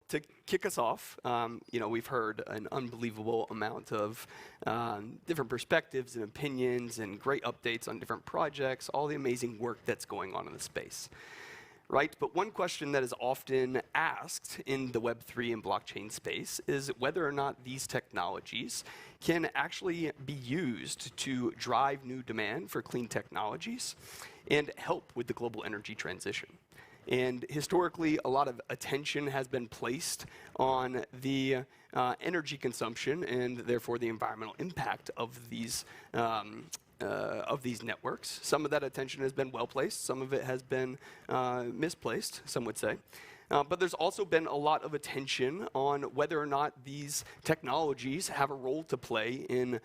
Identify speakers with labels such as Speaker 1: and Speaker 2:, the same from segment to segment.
Speaker 1: to kick us off, we've heard an unbelievable amount of different perspectives and opinions and great updates on different projects, all the amazing work that's going on in the space. Right? But one question that is often asked in the Web3 and blockchain space is whether or not these technologies can actually be used to drive new demand for clean technologies and help with the global energy transition. And historically, a lot of attention has been placed on the energy consumption and therefore the environmental impact of these networks. Some of that attention has been well placed, some of it has been misplaced, some would say. But there's also been a lot of attention on whether or not these technologies have a role to play in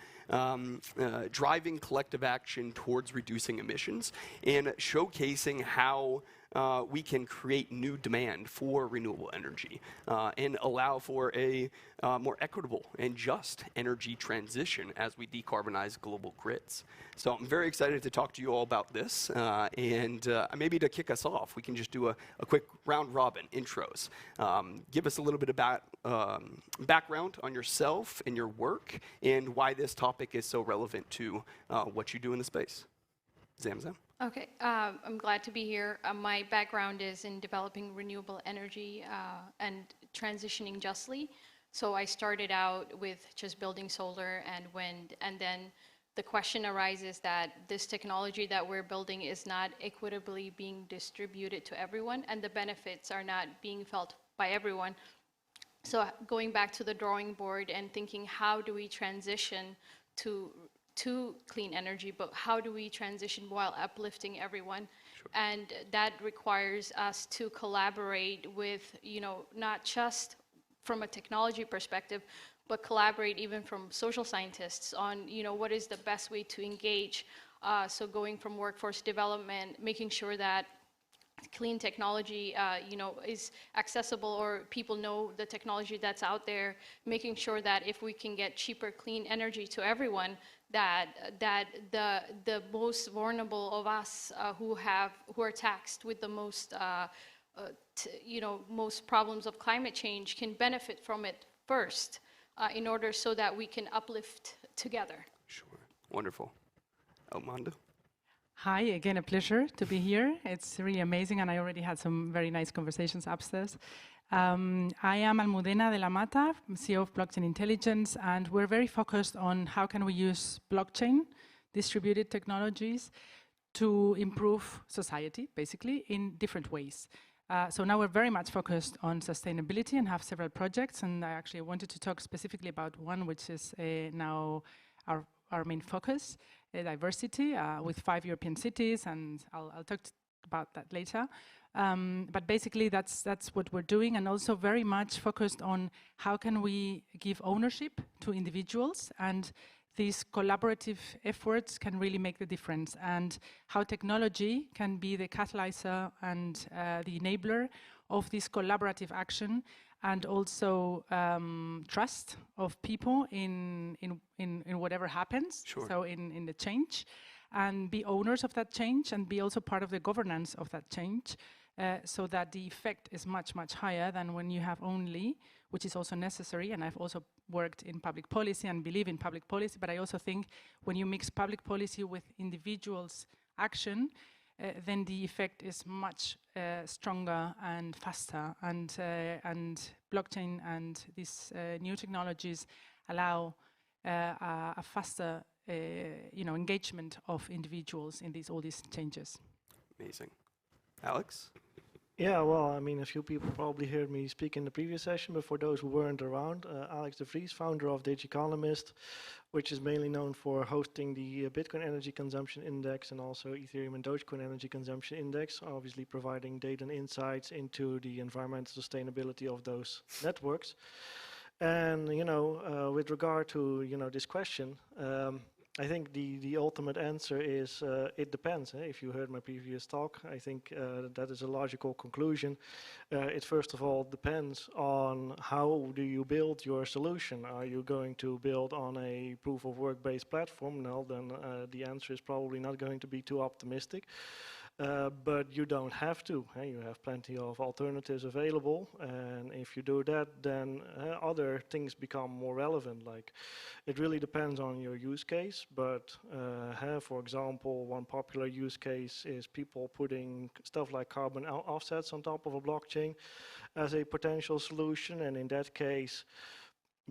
Speaker 1: driving collective action towards reducing emissions and showcasing how we can create new demand for renewable energy and allow for a more equitable and just energy transition as we decarbonize global grids. So I'm very excited to talk to you all about this. And maybe to kick us off, we can just do a quick round robin intros. Give us a little bit about background on yourself and your work and why this topic is so relevant to what you do in the space. Zamzam.
Speaker 2: Okay, I'm glad to be here. My background is in developing renewable energy and transitioning justly. So I started out with just building solar and wind, and then the question arises that this technology that we're building is not equitably being distributed to everyone, and the benefits are not being felt by everyone. So going back to the drawing board and thinking, how do we transition to clean energy, but how do we transition while uplifting everyone? Sure. And that requires us to collaborate with, not just from a technology perspective, but collaborate even from social scientists on, what is the best way to engage. So going from workforce development, making sure that clean technology, is accessible or people know the technology that's out there, making sure that if we can get cheaper, clean energy to everyone, that the most vulnerable of us who are taxed with the most most problems of climate change can benefit from it first, in order so that we can uplift together.
Speaker 1: Sure, wonderful. Almanda.
Speaker 3: Hi, again, a pleasure to be here. It's really amazing, and I already had some very nice conversations upstairs. I am Almudena de la Mata, CEO of Blockchain Intelligence, and we're very focused on how can we use blockchain, distributed technologies, to improve society, basically, in different ways. So now we're very much focused on sustainability and have several projects, and I actually wanted to talk specifically about one which is now our main focus, diversity, with 5 European cities, and I'll talk about that later. But basically that's what we're doing, and also very much focused on how can we give ownership to individuals, and these collaborative efforts can really make the difference, and how technology can be the catalyzer and the enabler of this collaborative action, and also trust of people in whatever happens. Sure. So in the change, and be owners of that change, and be also part of the governance of that change, so that the effect is much, much higher than when you have only, which is also necessary, and I've also worked in public policy and believe in public policy, but I also think when you mix public policy with individuals' action, then the effect is much stronger and faster, and blockchain and these new technologies allow a faster engagement of individuals in all these changes.
Speaker 1: Amazing. Alex?
Speaker 4: Yeah, well, I mean, a few people probably heard me speak in the previous session, but for those who weren't around, Alex de Vries, founder of Digiconomist, which is mainly known for hosting the Bitcoin Energy Consumption Index and also Ethereum and Dogecoin Energy Consumption Index, obviously providing data and insights into the environmental sustainability of those networks. And, with regard to, this question, I think the ultimate answer is it depends. If you heard my previous talk, I think that is a logical conclusion. It first of all depends on how do you build your solution. Are you going to build on a proof of work based platform? No, then the answer is probably not going to be too optimistic. but you don't have to. You have plenty of alternatives available, and if you do that, then other things become more relevant. Like, it really depends on your use case, but for example, one popular use case is people putting stuff like carbon offsets on top of a blockchain as a potential solution, and in that case,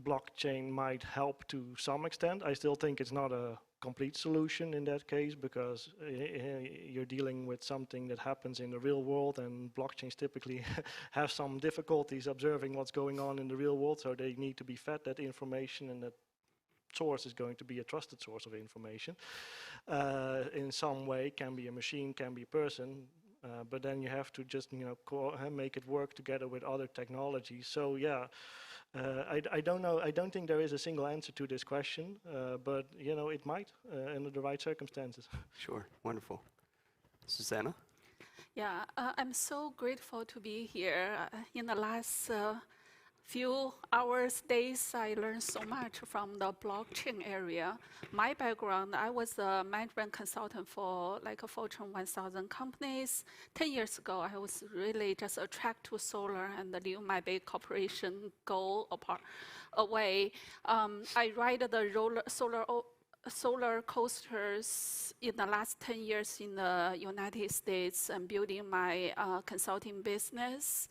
Speaker 4: blockchain might help to some extent. I still think it's not a complete solution in that case, because you're dealing with something that happens in the real world, and blockchains typically have some difficulties observing what's going on in the real world, so they need to be fed that information, and that source is going to be a trusted source of information. In some way, can be a machine, can be a person, but then you have to just make it work together with other technologies. So yeah, I don't know. I don't think there is a single answer to this question, but it might under the right circumstances.
Speaker 1: Sure, wonderful. Susanna?
Speaker 5: Yeah, I'm so grateful to be here. In the last few hours, days, I learned so much from the blockchain area. My background, I was a management consultant for like a Fortune 1000 companies. 10 years ago, I was really just attracted to solar and leave my big corporation, go away. I ride the solar coasters in the last 10 years in the United States and building my consulting business.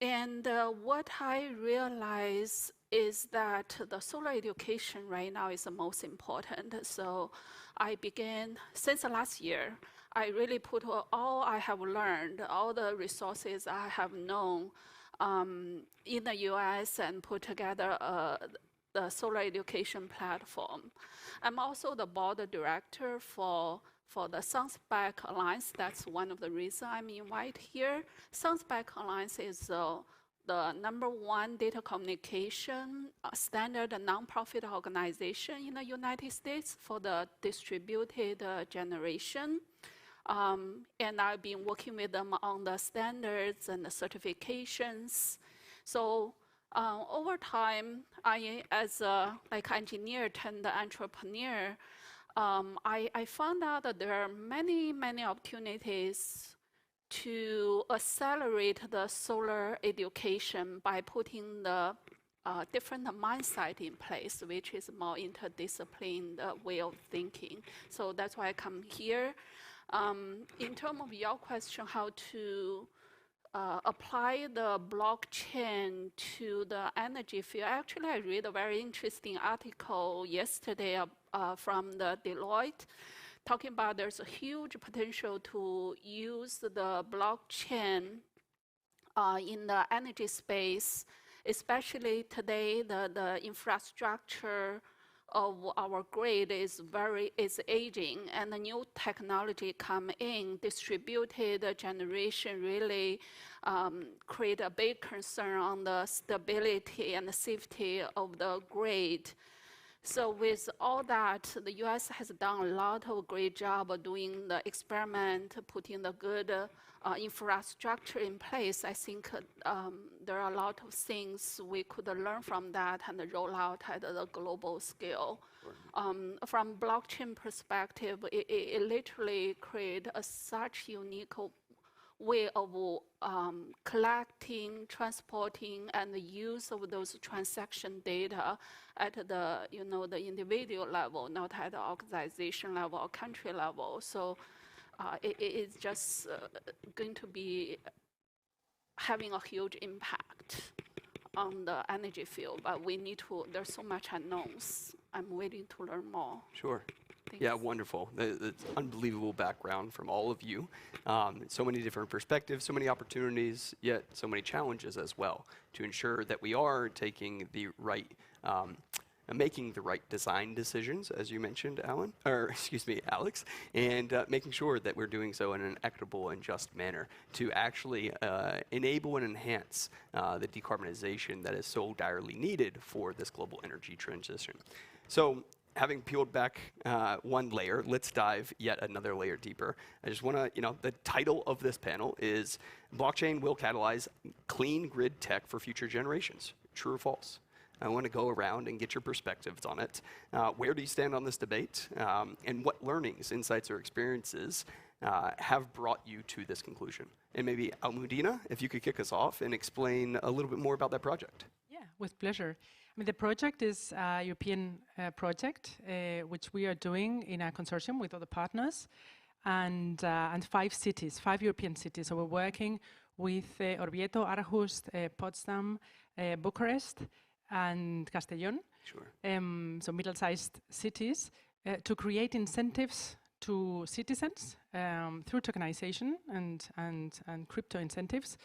Speaker 5: And what I realize is that the solar education right now is the most important. So I began, since last year, I really put all I have learned, all the resources I have known in the US, and put together the solar education platform. I'm also the board director for the SunSpec Alliance. That's one of the reasons I'm invited here. SunSpec Alliance is the #1 data communication standard nonprofit organization in the United States for the distributed generation. And I've been working with them on the standards and the certifications. So over time, I, as a engineer turned entrepreneur, I found out that there are many, many opportunities to accelerate the solar education by putting the different mindset in place, which is more interdisciplined way of thinking. So that's why I come here. In terms of your question, how to apply the blockchain to the energy field. Actually, I read a very interesting article yesterday from the Deloitte, talking about there's a huge potential to use the blockchain in the energy space, especially today the infrastructure of our grid is aging, and the new technology come in. Distributed generation really create a big concern on the stability and the safety of the grid. So with all that, the US has done a lot of great job of doing the experiment, putting the good infrastructure in place. I think there are a lot of things we could learn from that and roll out at the global scale. From blockchain perspective, it literally created such unique way of collecting, transporting, and the use of those transaction data at the the individual level, not at the organization level or country level. So it is just going to be having a huge impact on the energy field. But we need to. There's so much unknowns. I'm waiting to learn more.
Speaker 1: Sure.
Speaker 5: Thanks.
Speaker 1: Yeah, wonderful. It's unbelievable background from all of you. So many different perspectives, so many opportunities, yet so many challenges as well to ensure that we are taking the right, making the right design decisions, as you mentioned, Alex, and making sure that we're doing so in an equitable and just manner to actually enable and enhance the decarbonization that is so direly needed for this global energy transition. So, having peeled back one layer, let's dive yet another layer deeper. I just want to, the title of this panel is Blockchain Will Catalyze Clean Grid Tech for Future Generations. True or false? I want to go around and get your perspectives on it. Where do you stand on this debate? And what learnings, insights, or experiences have brought you to this conclusion? And maybe Almudena, if you could kick us off and explain a little bit more about that project.
Speaker 3: Yeah, with pleasure. I mean, the project is a European project, which we are doing in a consortium with other partners, and 5 cities, 5 European cities. So we're working with Orvieto, Aarhus, Potsdam, Bucharest, and Castellón.
Speaker 1: Sure.
Speaker 3: So middle-sized cities, to create incentives to citizens through tokenization and crypto incentives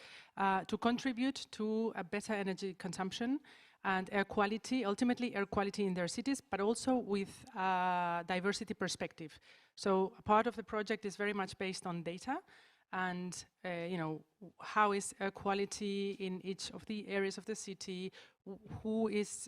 Speaker 3: to contribute to a better energy consumption and air quality, ultimately air quality in their cities, but also with a diversity perspective. So a part of the project is very much based on data and how is air quality in each of the areas of the city, who is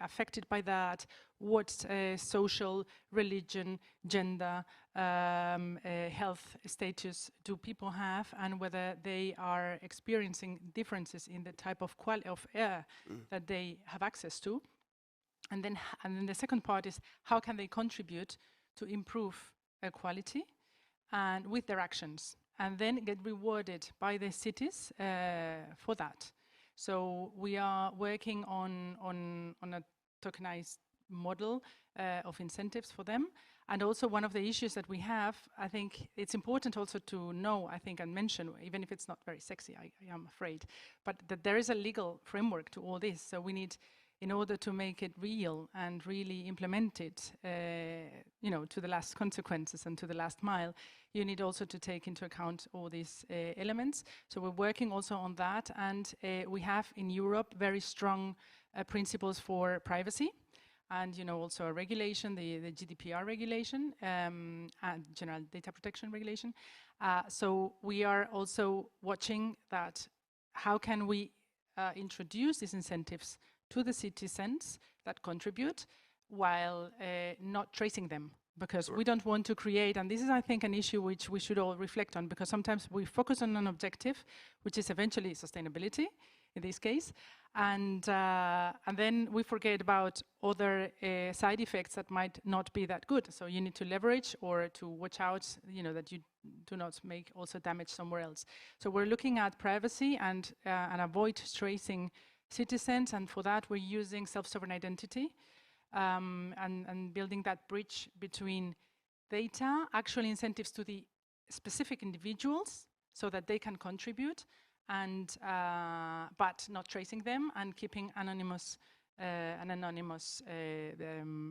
Speaker 3: affected by that, what social, religion, gender, health status do people have, and whether they are experiencing differences in the type of quality of air that they have access to. And then the second part is how can they contribute to improve air quality and with their actions, and then get rewarded by the cities for that. So we are working on a tokenized model of incentives for them. And also one of the issues that we have, I think it's important also to know, I think, and mention, even if it's not very sexy, I am afraid, but that there is a legal framework to all this. So we need, in order to make it real and really implement it, to the last consequences and to the last mile, you need also to take into account all these elements. So we're working also on that, and we have in Europe very strong principles for privacy, and also a regulation, the GDPR regulation, and General Data Protection Regulation. So we are also watching that. How can we introduce these incentives to the citizens that contribute while not tracing them? Because we don't want to create, and this is, I think, an issue which we should all reflect on, because sometimes we focus on an objective, which is eventually sustainability, in this case, and then we forget about other side effects that might not be that good. So you need to leverage or to watch out, that you do not make also damage somewhere else. So we're looking at privacy and avoid tracing citizens, and for that we're using self-sovereign identity and building that bridge between data, actual incentives to the specific individuals so that they can contribute, and but not tracing them and keeping an anonymous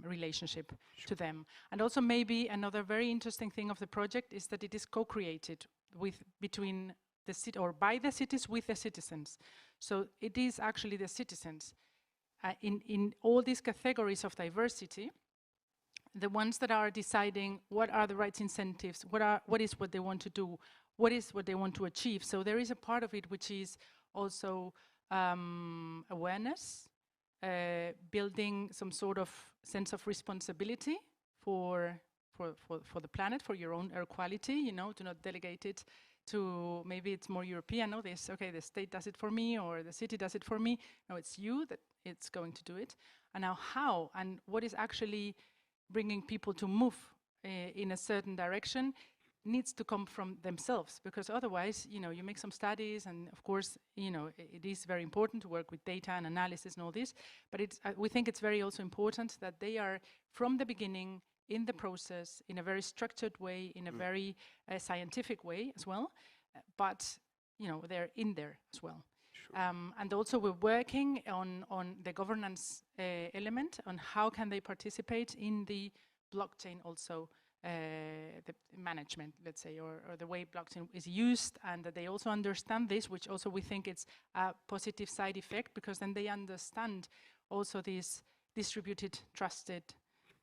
Speaker 3: relationship to them. And also maybe another very interesting thing of the project is that it is co-created between the city or by the cities with the citizens. So it is actually the citizens in all these categories of diversity, the ones that are deciding what are the right incentives, what is what they want to do, what is what they want to achieve. So there is a part of it which is also awareness, building some sort of sense of responsibility for the planet, for your own air quality, do not delegate it to, maybe it's more European, okay, the state does it for me or the city does it for me. No, it's you that it's going to do it. And now how and what is actually bringing people to move in a certain direction needs to come from themselves, because otherwise, you make some studies, and of course, it is very important to work with data and analysis and all this, but we think it's very also important that they are from the beginning in the process in a very structured way, in a very scientific way as well, but they're in there as well. Sure. And also we're working on the governance element, on how can they participate in the blockchain also, the management, let's say, or the way blockchain is used, and that they also understand this, which also we think it's a positive side effect, because then they understand also this distributed, trusted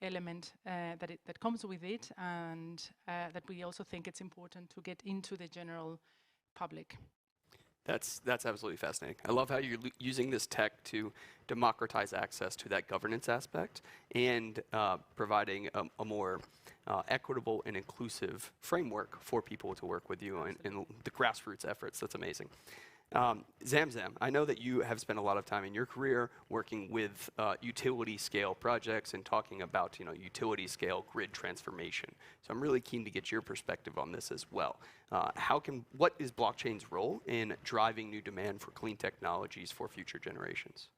Speaker 3: element that comes with it, and that we also think it's important to get into the general public.
Speaker 1: That's absolutely fascinating. I love how you're using this tech to democratize access to that governance aspect and providing a more equitable and inclusive framework for people to work with you in the grassroots efforts. That's amazing. Zamzam, I know that you have spent a lot of time in your career working with utility scale projects and talking about utility scale grid transformation. So I'm really keen to get your perspective on this as well. What is blockchain's role in driving new demand for clean technologies for future generations?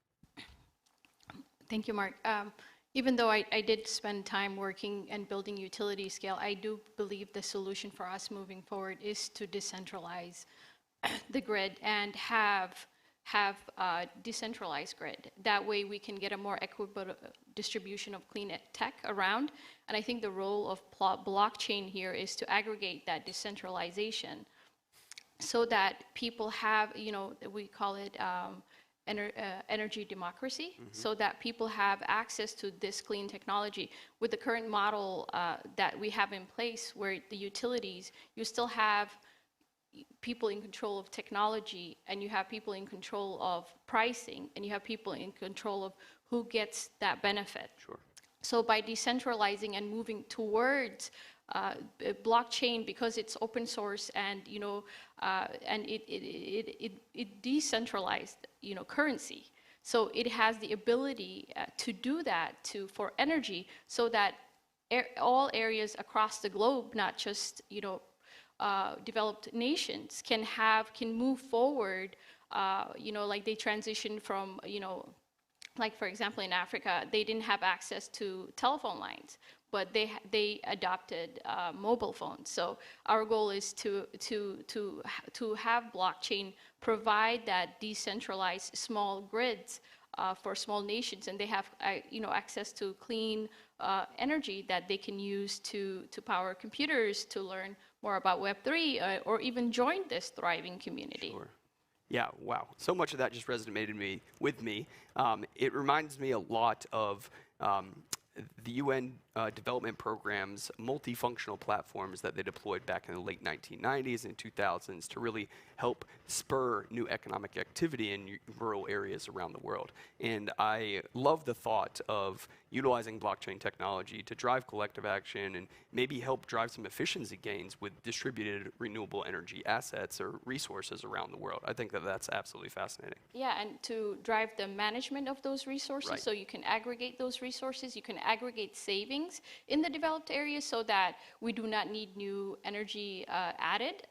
Speaker 2: Thank you, Mark. Even though I did spend time working and building utility scale, I do believe the solution for us moving forward is to decentralize the grid and have a decentralized grid. That way we can get a more equitable distribution of clean tech around. And I think the role of blockchain here is to aggregate that decentralization so that people have, we call it energy democracy, so that people have access to this clean technology. With the current model that we have in place, where the utilities, you still have people in control of technology, and you have people in control of pricing, and you have people in control of who gets that benefit.
Speaker 1: Sure.
Speaker 2: So by decentralizing and moving towards blockchain, because it's open source and and it decentralized currency, so it has the ability to do that for energy, so that all areas across the globe, not just developed nations, can move forward. Like they transition from like for example in Africa, they didn't have access to telephone lines, but they adopted mobile phones. So our goal is to have blockchain provide that decentralized small grids for small nations, and they have access to clean energy that they can use to power computers, to learn more about Web3, or even join this thriving community.
Speaker 1: Sure. Yeah, wow. So much of that just resonated with me. It reminds me a lot of the UN development program's multifunctional platforms that they deployed back in the late 1990s and 2000s to really help spur new economic activity in rural areas around the world. And I love the thought of utilizing blockchain technology to drive collective action and maybe help drive some efficiency gains with distributed renewable energy assets or resources around the world. I think that that's absolutely fascinating.
Speaker 2: Yeah, and to drive the management of those resources,
Speaker 1: Right.
Speaker 2: So you can aggregate those resources, you can aggregate savings in the developed areas, so that we do not need new energy added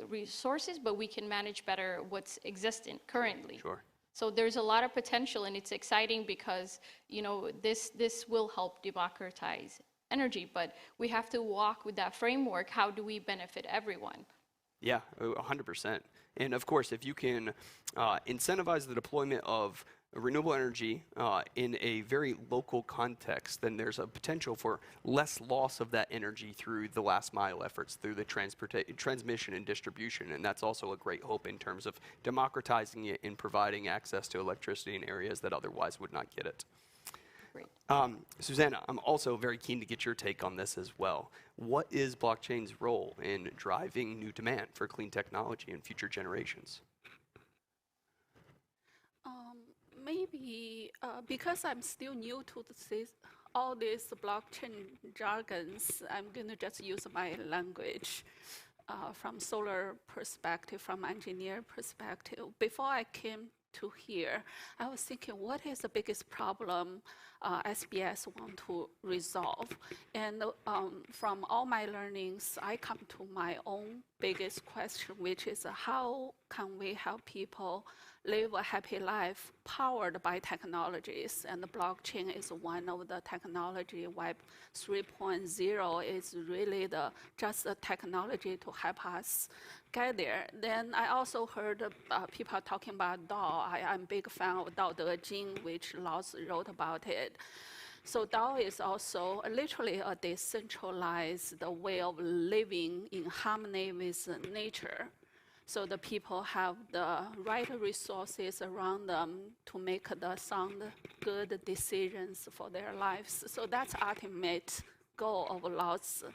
Speaker 2: resources, but we can manage better what's existent currently.
Speaker 1: Sure.
Speaker 2: So there's a lot of potential, and it's exciting because this will help democratize energy, but we have to walk with that framework. How do we benefit everyone?
Speaker 1: Yeah, 100%. And of course, if you can incentivize the deployment of renewable energy in a very local context, then there's a potential for less loss of that energy through the last mile efforts, through the transmission and distribution. And that's also a great hope in terms of democratizing it and providing access to electricity in areas that otherwise would not get it.
Speaker 2: Great.
Speaker 1: Susanna, I'm also very keen to get your take on this as well. What is blockchain's role in driving new demand for clean technology in future generations?
Speaker 5: Maybe because I'm still new to all these blockchain jargons, I'm going to just use my language from solar perspective, from engineer perspective. Before I came to here, I was thinking, what is the biggest problem SBS want to resolve? And from all my learnings, I come to my own biggest question, which is how can we help people live a happy life powered by technologies? And the blockchain is one of the technology. Web 3.0 is really just the technology to help us get there. Then I also heard people talking about DAO. I'm a big fan of Dao De Jing, which Laozi wrote about it. So DAO is also literally a decentralized way of living in harmony with nature. So the people have the right resources around them to make the sound, good decisions for their lives. So that's ultimate goal of Laozi.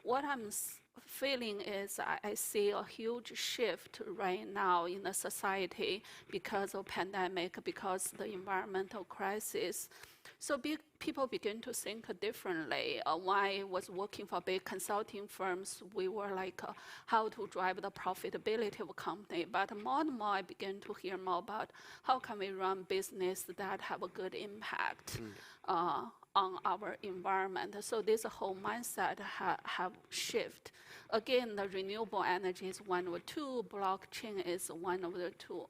Speaker 5: What I'm feeling is I see a huge shift right now in the society because of pandemic, because the environmental crisis. So people begin to think differently. When I was working for big consulting firms, we were like, how to drive the profitability of a company. But more and more, I begin to hear more about how can we run business that have a good impact on our environment. So this whole mindset have shift. Again, the renewable energy is one of the two. Blockchain is one of the two.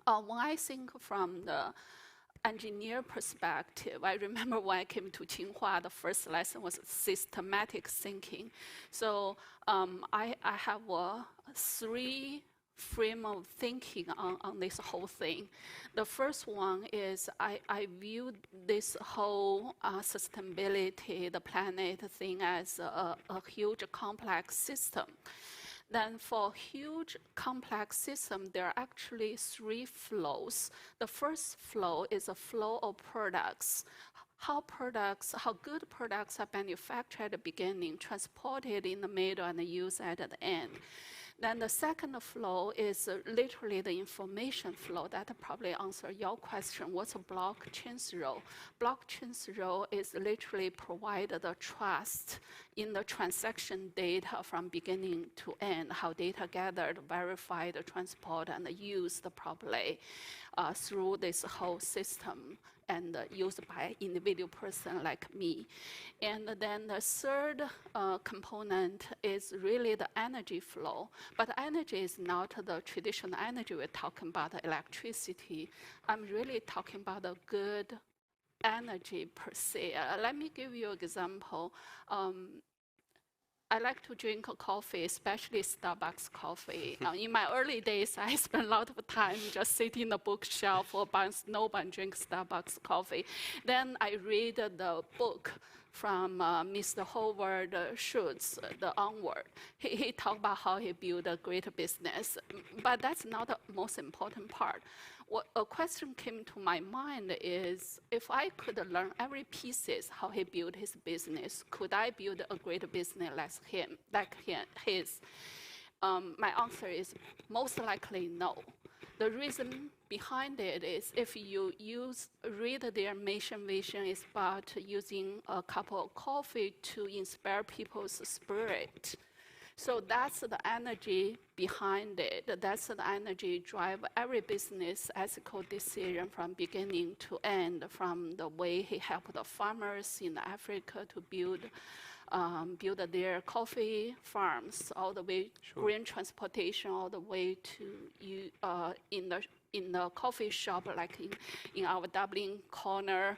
Speaker 5: When I think from the engineer perspective, I remember when I came to Tsinghua, the first lesson was systematic thinking. So I have three frame of thinking on this whole thing. The first one is I view this whole sustainability, the planet thing as a huge complex system. Then for huge complex system, there are actually three flows. The first flow is a flow of products. How good products are manufactured at the beginning, transported in the middle, and used at the end. Then the second flow is literally the information flow. That probably answers your question. What's a blockchain's role? Blockchain's role is literally provide the trust in the transaction data from beginning to end, how data gathered, verified, transported, and used properly through this whole system and used by individual person like me. And then the third component is really the energy flow. But energy is not the traditional energy we're talking about, electricity. I'm really talking about the good energy per se. Let me give you an example. I like to drink coffee, especially Starbucks coffee. In my early days, I spent a lot of time just sitting in the bookshelf or Barnes & Noble and drink Starbucks coffee. Then I read the book from Mr. Howard Schultz, The Onward. He talked about how he built a great business, but that's not the most important part. What a question came to my mind is, if I could learn every pieces how he built his business, could I build a great business like his? My answer is most likely no. The reason behind it is if you read their mission vision is about using a cup of coffee to inspire people's spirit. So that's the energy behind it. That's the energy drive every business ethical decision from beginning to end, from the way he helped the farmers in Africa to build their coffee farms, all the way green transportation, all the way to in the coffee shop, like in our Dublin corner,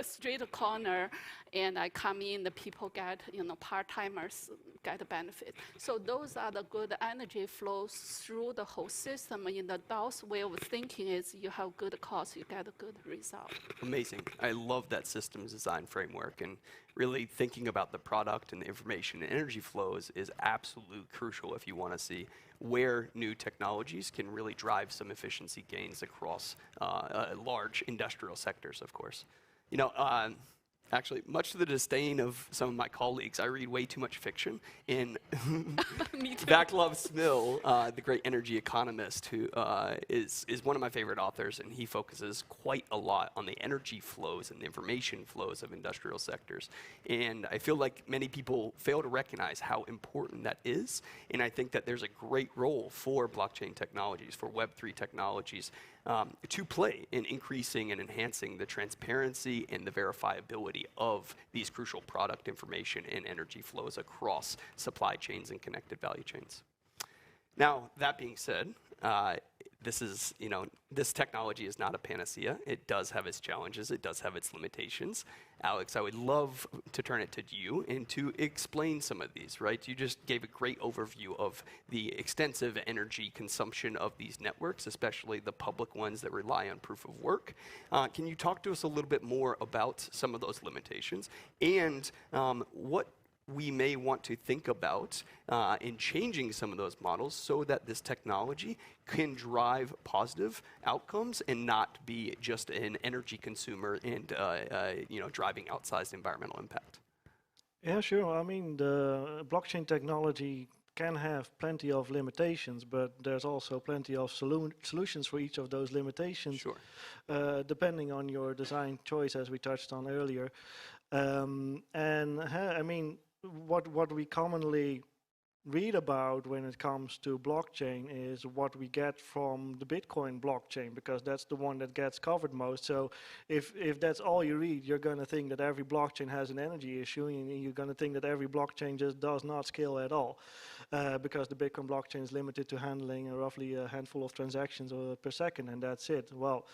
Speaker 5: street corner, and I come in, the people get, part-timers get a benefit. So those are the good energy flows through the whole system. In the DAO's way of thinking is you have good cause, you get a good result.
Speaker 1: Amazing. I love that systems design framework, and really thinking about the product and the information and energy flows is absolutely crucial if you want to see where new technologies can really drive some efficiency gains across large industrial sectors, of course. Actually, much to the disdain of some of my colleagues, I read way too much fiction. And Vaclav Smil, the great energy economist, who is one of my favorite authors, and he focuses quite a lot on the energy flows and the information flows of industrial sectors. And I feel like many people fail to recognize how important that is. And I think that there's a great role for blockchain technologies, for Web3 technologies, to play in increasing and enhancing the transparency and the verifiability of these crucial product information and energy flows across supply chains and connected value chains. Now, that being said, this technology is not a panacea. It does have its challenges. It does have its limitations. Alex, I would love to turn it to you and to explain some of these, right? You just gave a great overview of the extensive energy consumption of these networks, especially the public ones that rely on proof of work. Can you talk to us a little bit more about some of those limitations and what we may want to think about in changing some of those models so that this technology can drive positive outcomes and not be just an energy consumer and driving outsized environmental impact?
Speaker 4: Yeah, sure. I mean, the blockchain technology can have plenty of limitations, but there's also plenty of solutions for each of those limitations,
Speaker 1: Sure.
Speaker 4: depending on your design choice, as we touched on earlier. I mean, what we commonly read about when it comes to blockchain is what we get from the Bitcoin blockchain, because that's the one that gets covered most. So if that's all you read, you're going to think that every blockchain has an energy issue, and you're going to think that every blockchain just does not scale at all, because the Bitcoin blockchain is limited to handling roughly a handful of transactions per second, and that's it. Well,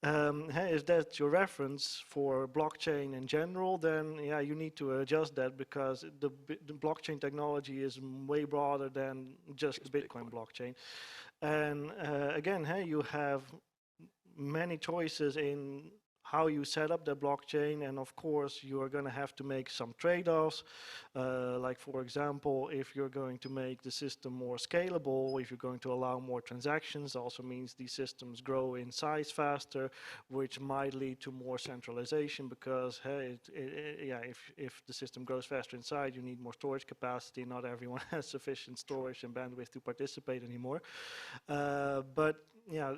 Speaker 4: if that's your reference for blockchain in general, then yeah, you need to adjust that, because the blockchain technology is way broader than just the Bitcoin blockchain. And again, hey, you have many choices in how you set up the blockchain, and of course you are going to have to make some trade-offs, like for example, if you're going to make the system more scalable, if you're going to allow more transactions, also means these systems grow in size faster, which might lead to more centralization, because hey, yeah, if the system grows faster inside, you need more storage capacity. Not everyone has sufficient storage and bandwidth to participate anymore, but yeah,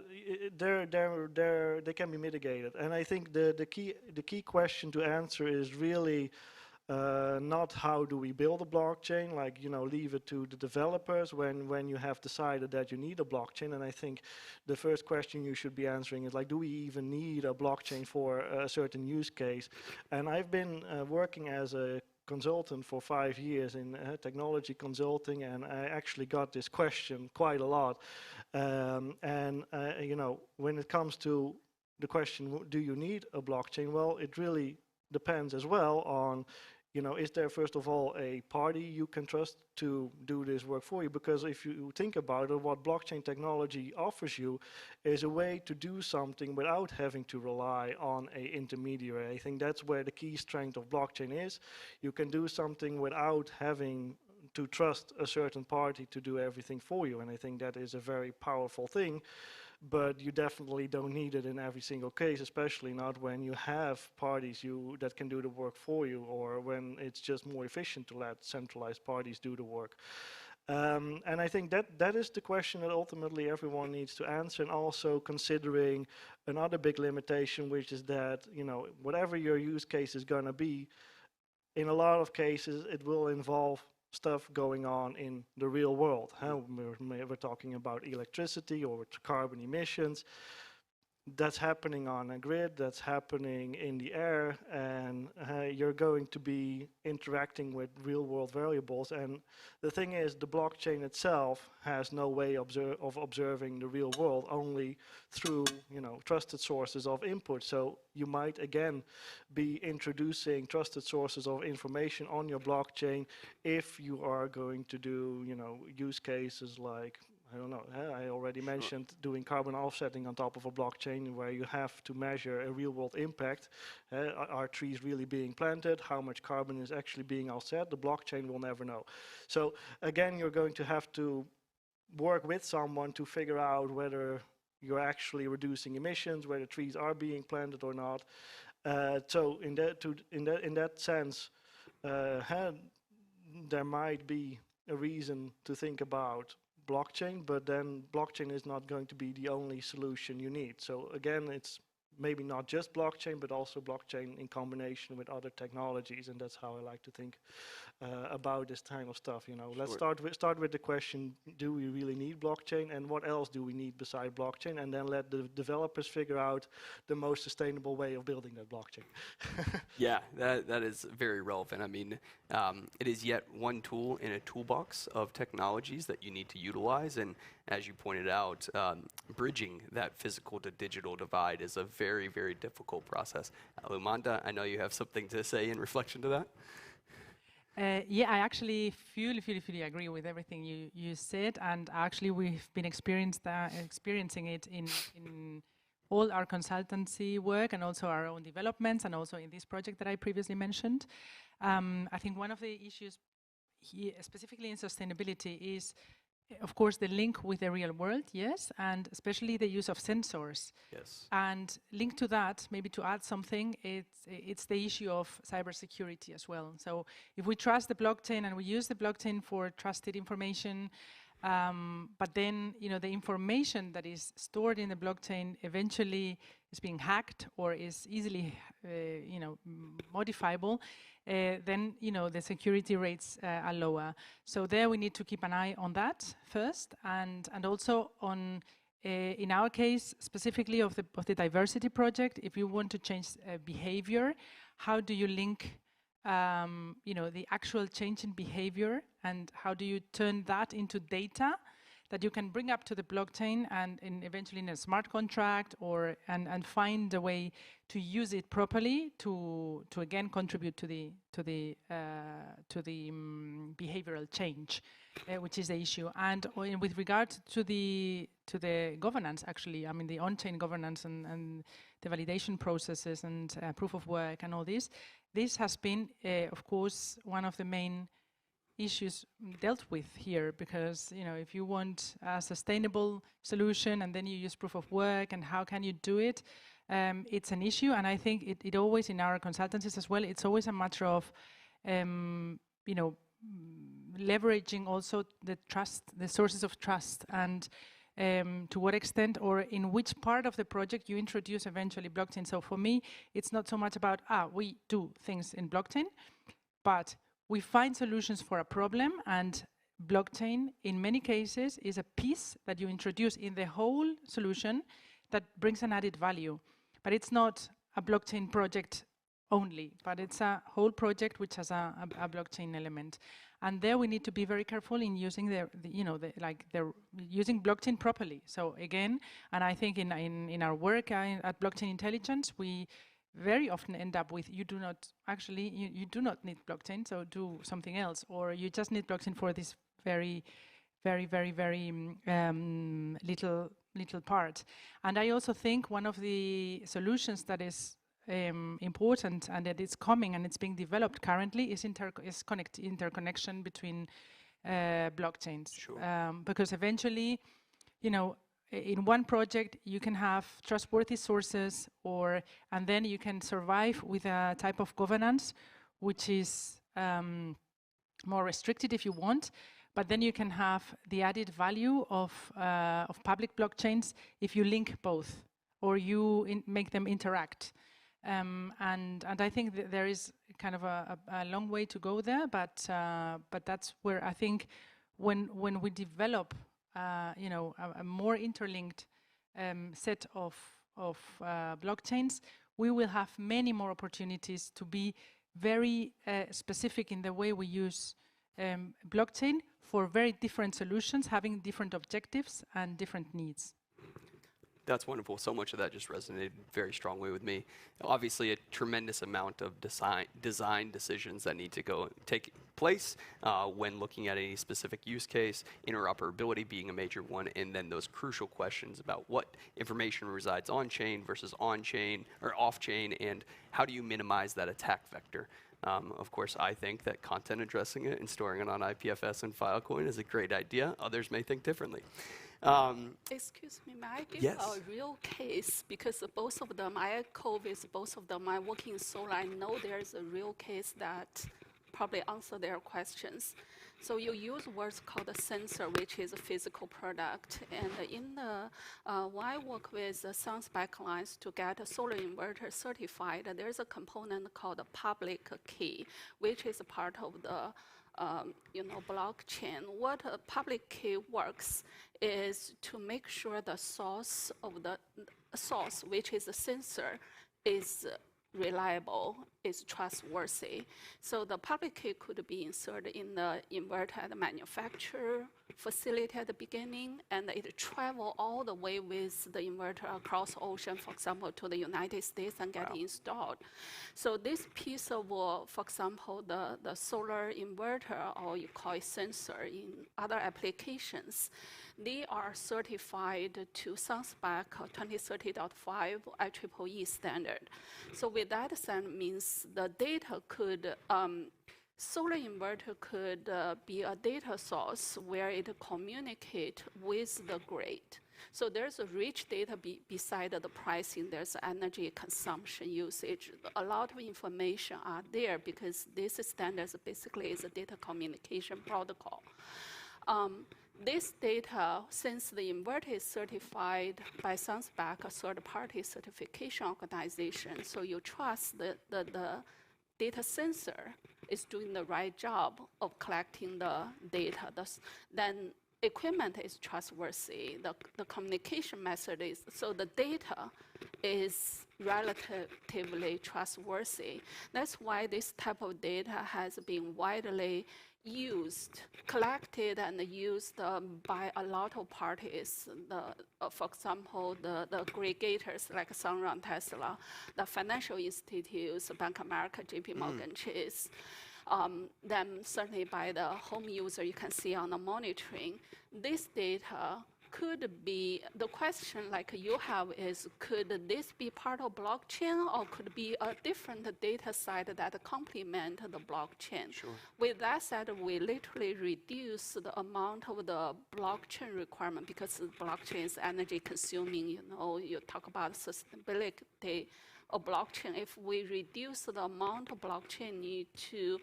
Speaker 4: they can be mitigated. And I think the key question to answer is really not how do we build a blockchain, like, you know, leave it to the developers when you have decided that you need a blockchain. And I think the first question you should be answering is like, do we even need a blockchain for a certain use case? And I've been working as a consultant for 5 years in technology consulting, and I actually got this question quite a lot. You know, when it comes to the question, do you need a blockchain? Well, it really depends as well on, you know, is there first of all a party you can trust to do this work for you? Because if you think about it, what blockchain technology offers you is a way to do something without having to rely on an intermediary. I think that's where the key strength of blockchain is. You can do something without having to trust a certain party to do everything for you, and I think that is a very powerful thing. But you definitely don't need it in every single case, especially not when you have parties that can do the work for you, or when it's just more efficient to let centralized parties do the work. And I think that is the question that ultimately everyone needs to answer, and also considering another big limitation, which is that, you know, whatever your use case is going to be, in a lot of cases it will involve stuff going on in the real world. We're talking about electricity or carbon emissions. That's happening on a grid, that's happening in the air, and you're going to be interacting with real world variables. And the thing is, the blockchain itself has no way of observing the real world, only through, you know, trusted sources of input. So you might again be introducing trusted sources of information on your blockchain if you are going to do, you know, use cases like, I don't know, I already mentioned doing carbon offsetting on top of a blockchain, where you have to measure a real world impact. Are trees really being planted? How much carbon is actually being offset? The blockchain will never know. So again, you're going to have to work with someone to figure out whether you're actually reducing emissions, whether trees are being planted or not. So in that sense, there might be a reason to think about blockchain, but then blockchain is not going to be the only solution you need. So again, it's maybe not just blockchain, but also blockchain in combination with other technologies, and that's how I like to think about this kind of stuff. You know, let's start with the question: do we really need blockchain, and what else do we need beside blockchain? And then let the developers figure out the most sustainable way of building that blockchain.
Speaker 1: Yeah, that is very relevant. I mean, it is yet one tool in a toolbox of technologies that you need to utilize, and as you pointed out, bridging that physical to digital divide is a very, very difficult process. Lumanda, I know you have something to say in reflection to that.
Speaker 3: Yeah, I actually fully agree with everything you said, and actually we've been experiencing it in all our consultancy work, and also our own developments, and also in this project that I previously mentioned. I think one of the issues here, specifically in sustainability, is of course, the link with the real world, yes, and especially the use of sensors.
Speaker 1: Yes.
Speaker 3: And linked to that, maybe to add something, it's the issue of cybersecurity as well. So if we trust the blockchain and we use the blockchain for trusted information, but then the information that is stored in the blockchain eventually is being hacked or is easily modifiable, then the security rates are lower. So there we need to keep an eye on that first, and also on in our case specifically of the diversity project. If you want to change behavior, how do you link the actual change in behavior, and how do you turn that into data that you can bring up to the blockchain and eventually in a smart contract, or and find a way to use it properly to again contribute to the behavioral change, which is the issue. And with regard to the governance, actually, I mean the on-chain governance and the validation processes and proof of work and all this. This has been, of course, one of the main issues dealt with here, because if you want a sustainable solution and then you use proof of work, and how can you do it? It's an issue, and I think it always, in our consultancies as well, it's always a matter of leveraging also the trust, the sources of trust, and to what extent or in which part of the project you introduce eventually blockchain. So for me, it's not so much about, we do things in blockchain, but we find solutions for a problem, and blockchain, in many cases, is a piece that you introduce in the whole solution that brings an added value. But it's not a blockchain project only, but it's a whole project which has a blockchain element. And there we need to be very careful in using using blockchain properly. So again, and I think in our work at Blockchain Intelligence, we very often end up with, you do not need blockchain, so do something else, or you just need blockchain for this very little part. And I also think one of the solutions that is important and that is coming and it's being developed currently is interconnection between blockchains.
Speaker 1: Sure.
Speaker 3: Because eventually, in one project you can have trustworthy sources, and then you can survive with a type of governance which is more restricted if you want, but then you can have the added value of public blockchains if you link both or you make them interact. And I think that there is kind of a long way to go there, but that's where I think when we develop a more interlinked set of blockchains, we will have many more opportunities to be very specific in the way we use blockchain for very different solutions, having different objectives and different needs.
Speaker 1: That's wonderful. So much of that just resonated very strongly with me. Obviously, a tremendous amount of design decisions that need to take place when looking at any specific use case, interoperability being a major one, and then those crucial questions about what information resides on-chain versus on-chain or off-chain, and how do you minimize that attack vector. Of course, I think that content addressing it and storing it on IPFS and Filecoin is a great idea. Others may think differently.
Speaker 5: Excuse me, may I give
Speaker 1: yes.
Speaker 5: a real case? Because both of them, I co-with both of them. I work in solar. I know there's a real case that probably answer their questions. So you use words called a sensor, which is a physical product. And when I work with SunSpec to get a solar inverter certified, there's a component called a public key, which is a part of the blockchain. What a public key works is to make sure the source, which is the sensor, is reliable, is trustworthy. So the public key could be inserted in the inverter at the manufacturer facility at the beginning, and it travel all the way with the inverter across ocean, for example, to the United States and get installed. So this piece of, for example, the solar inverter, or you call it sensor in other applications, they are certified to SunSpec 2030.5 IEEE standard. So with that standard means the data could solar inverter could be a data source where it communicate with the grid. So there's a rich data beside the pricing. There's energy consumption, usage. A lot of information are there because this standards basically is a data communication protocol. This data, since the inverter is certified by SunSpec, a third-party certification organization, so you trust the data sensor is doing the right job of collecting the data. Then equipment is trustworthy. The communication method is, so the data is relatively trustworthy. That's why this type of data has been widely used, collected and used by a lot of parties. For example, the aggregators like Sunrun, Tesla, the financial institutes, Bank of America, JP Morgan Chase, then certainly by the home user, you can see on the monitoring. This data could be, the question like you have is, could this be part of blockchain or could it be a different data set that complement the blockchain?
Speaker 1: Sure.
Speaker 5: With that said, we literally reduce the amount of the blockchain requirement because blockchain is energy consuming, you talk about sustainability of blockchain. If we reduce the amount of blockchain need to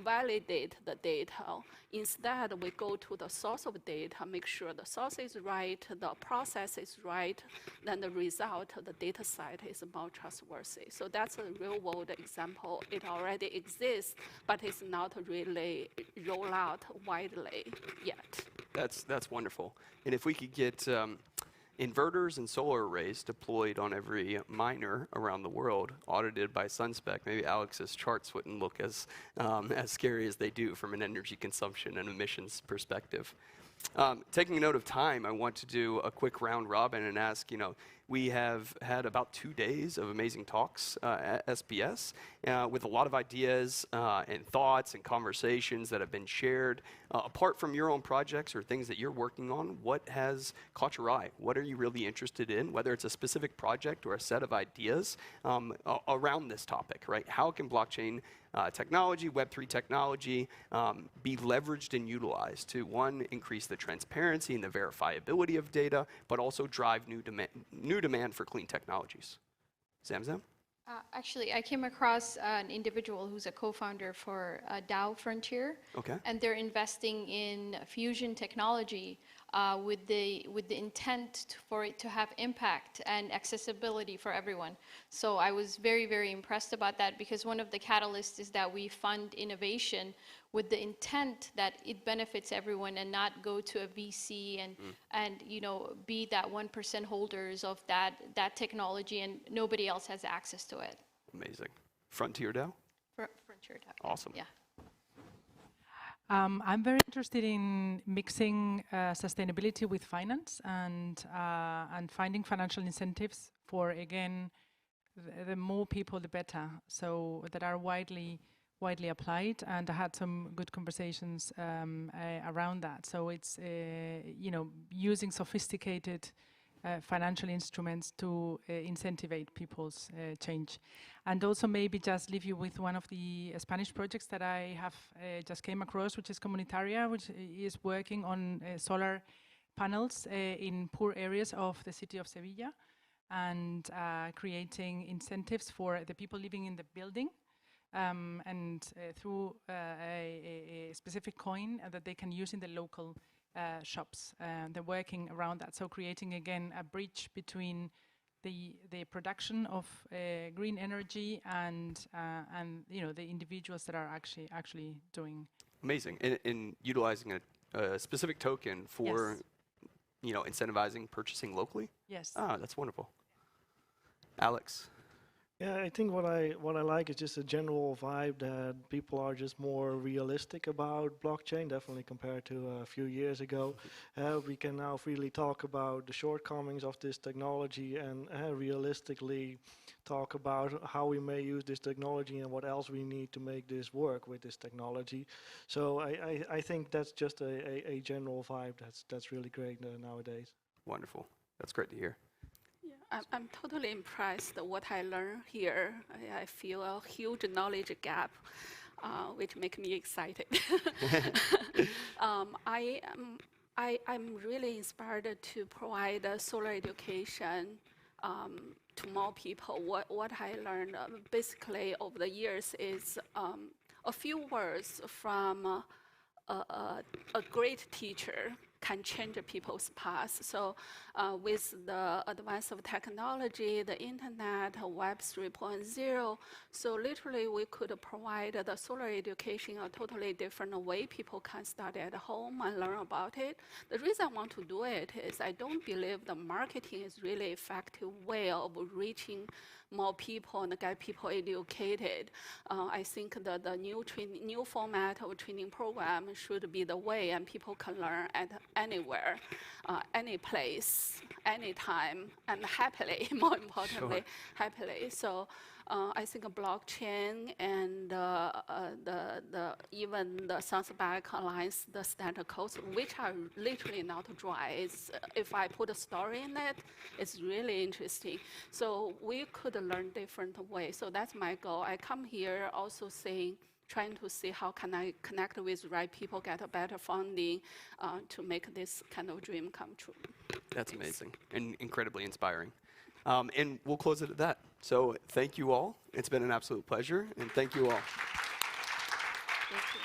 Speaker 5: validate the data, instead we go to the source of data, make sure the source is right, the process is right, then the result, the data set is more trustworthy. So that's a real world example. It already exists, but it's not really rolled out widely yet.
Speaker 1: That's wonderful. And if we could get inverters and solar arrays deployed on every miner around the world, audited by SunSpec, maybe Alex's charts wouldn't look as scary as they do from an energy consumption and emissions perspective. Taking note of time, I want to do a quick round robin and ask, we have had about 2 days of amazing talks at SPS with a lot of ideas and thoughts and conversations that have been shared. Apart from your own projects or things that you're working on, what has caught your eye? What are you really interested in, whether it's a specific project or a set of ideas around this topic, right? How can blockchain technology, Web3 technology, be leveraged and utilized to, one, increase the transparency and the verifiability of data, but also drive new demand for clean technologies? Zamzam?
Speaker 2: Actually, I came across an individual who's a co-founder for DAO Frontier,
Speaker 1: Okay.
Speaker 2: and they're investing in fusion technology with the intent for it to have impact and accessibility for everyone. So I was very, very impressed about that, because one of the catalysts is that we fund innovation with the intent that it benefits everyone and not go to a VC and be that 1% holders of that technology and nobody else has access to it.
Speaker 1: Amazing. Frontier DAO?
Speaker 2: Frontier DAO.
Speaker 1: Awesome.
Speaker 2: Yeah.
Speaker 3: I'm very interested in mixing sustainability with finance and finding financial incentives for, again, the more people, the better. So that are widely applied, and I had some good conversations around that. So it's using sophisticated financial instruments to incentivize people's change. And also maybe just leave you with one of the Spanish projects that I have just came across, which is Comunitaria, which is working on solar panels in poor areas of the city of Sevilla, and creating incentives for the people living in the building, and through a specific coin that they can use in the local shops. They're working around that, so creating again a bridge between the production of green energy and the individuals that are actually doing.
Speaker 1: Amazing. In utilizing a specific token for incentivizing purchasing locally?
Speaker 3: Yes.
Speaker 1: Ah, that's wonderful. Alex?
Speaker 4: Yeah, I think what I like is just a general vibe that people are just more realistic about blockchain, definitely compared to a few years ago. We can now freely talk about the shortcomings of this technology and realistically talk about how we may use this technology and what else we need to make this work with this technology. So I think that's just a general vibe that's really great nowadays.
Speaker 1: Wonderful. That's great to hear.
Speaker 5: I'm totally impressed with what I learned here. I feel a huge knowledge gap. which make me excited. I'm really inspired to provide solar education to more people. What I learned basically over the years is a few words from a great teacher can change people's paths. So with the advance of technology, the internet, Web 3.0, so literally we could provide the solar education a totally different way. People can start at home and learn about it. The reason I want to do it is I don't believe the marketing is really effective way of reaching more people and get people educated. I think that the new format of training program should be the way, and people can learn at anywhere, any place, anytime, and happily, more importantly, happily. So I think a blockchain and even the Sunspec Alliance, the standard codes, which are literally not dry. If I put a story in it, it's really interesting. So we could learn different ways. So that's my goal. I come here also trying to see how can I connect with right people, get a better funding to make this kind of dream come true.
Speaker 1: That's amazing and incredibly inspiring. And we'll close it at that. So thank you all. It's been an absolute pleasure, and thank you all.
Speaker 5: Thank you.